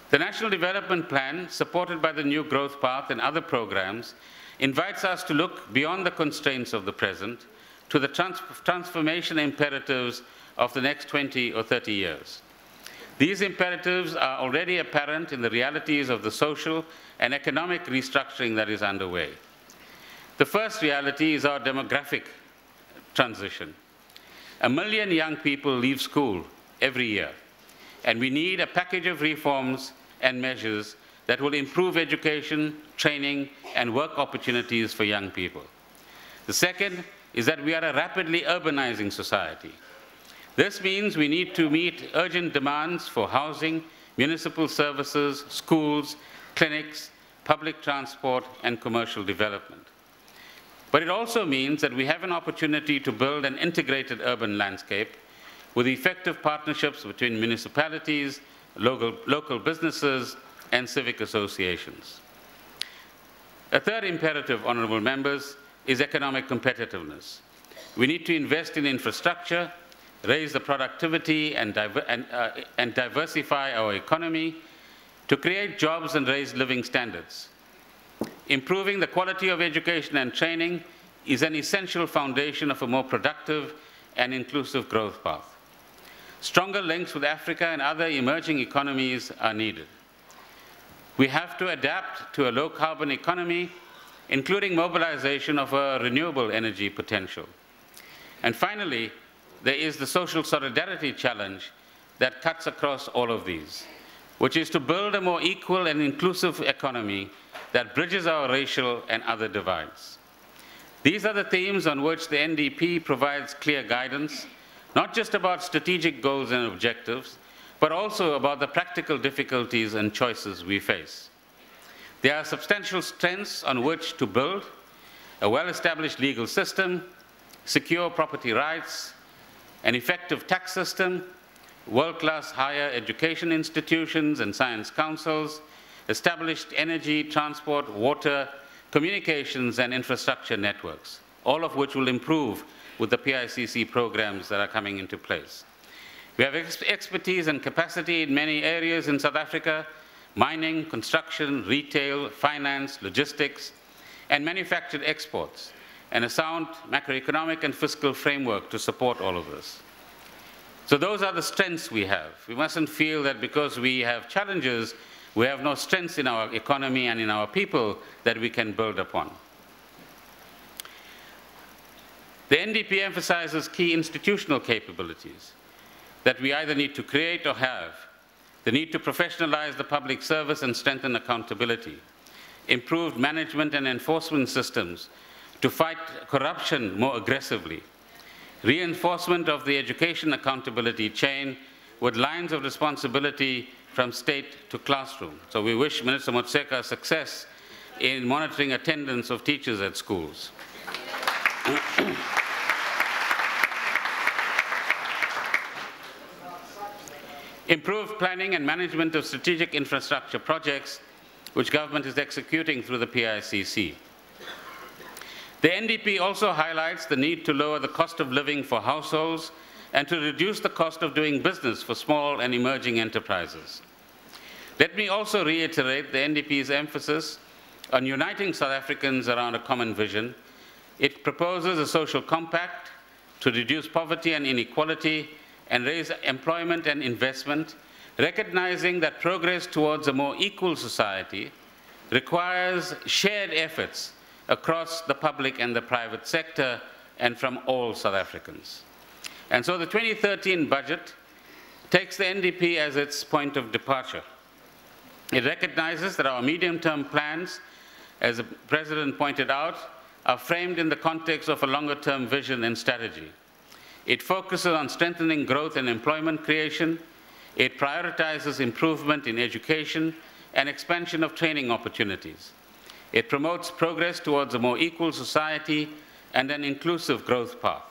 The National Development Plan, supported by the New Growth Path and other programs, invites us to look beyond the constraints of the present to the transformation imperatives of the next 20 or 30 years. These imperatives are already apparent in the realities of the social and economic restructuring that is underway. The first reality is our demographic transition. 1 million young people leave school every year, and we need a package of reforms and measures that will improve education, training, and work opportunities for young people. The second is that we are a rapidly urbanizing society. This means we need to meet urgent demands for housing, municipal services, schools, clinics, public transport, and commercial development. But it also means that we have an opportunity to build an integrated urban landscape with effective partnerships between municipalities, local businesses, and civic associations. A third imperative, honorable members, is economic competitiveness. We need to invest in infrastructure, raise the productivity, and diversify our economy to create jobs and raise living standards. Improving the quality of education and training is an essential foundation of a more productive and inclusive growth path. Stronger links with Africa and other emerging economies are needed. We have to adapt to a low-carbon economy, including mobilization of a renewable energy potential. And finally, there is the social solidarity challenge that cuts across all of these, which is to build a more equal and inclusive economy that bridges our racial and other divides. These are the themes on which the NDP provides clear guidance, not just about strategic goals and objectives, but also about the practical difficulties and choices we face. There are substantial strengths on which to build: a well-established legal system, secure property rights, an effective tax system, world-class higher education institutions and science councils, established energy, transport, water, communications, and infrastructure networks, all of which will improve with the PICC programs that are coming into place. We have expertise and capacity in many areas in South Africa: mining, construction, retail, finance, logistics, and manufactured exports, and a sound macroeconomic and fiscal framework to support all of this. So those are the strengths we have. We mustn't feel that because we have challenges, we have no strengths in our economy and in our people that we can build upon. The NDP emphasizes key institutional capabilities that we either need to create or have: the need to professionalize the public service and strengthen accountability, improved management and enforcement systems to fight corruption more aggressively, reinforcement of the education accountability chain with lines of responsibility from state to classroom. So we wish Minister Motshekga success in monitoring attendance of teachers at schools. Improved planning and management of strategic infrastructure projects, which government is executing through the PICC. The NDP also highlights the need to lower the cost of living for households and to reduce the cost of doing business for small and emerging enterprises. Let me also reiterate the NDP's emphasis on uniting South Africans around a common vision. It proposes a social compact to reduce poverty and inequality and raise employment and investment, recognizing that progress towards a more equal society requires shared efforts across the public and the private sector and from all South Africans. And so the 2013 budget takes the NDP as its point of departure. It recognizes that our medium-term plans, as the President pointed out, are framed in the context of a longer-term vision and strategy. It focuses on strengthening growth and employment creation. It prioritizes improvement in education and expansion of training opportunities. It promotes progress towards a more equal society and an inclusive growth path.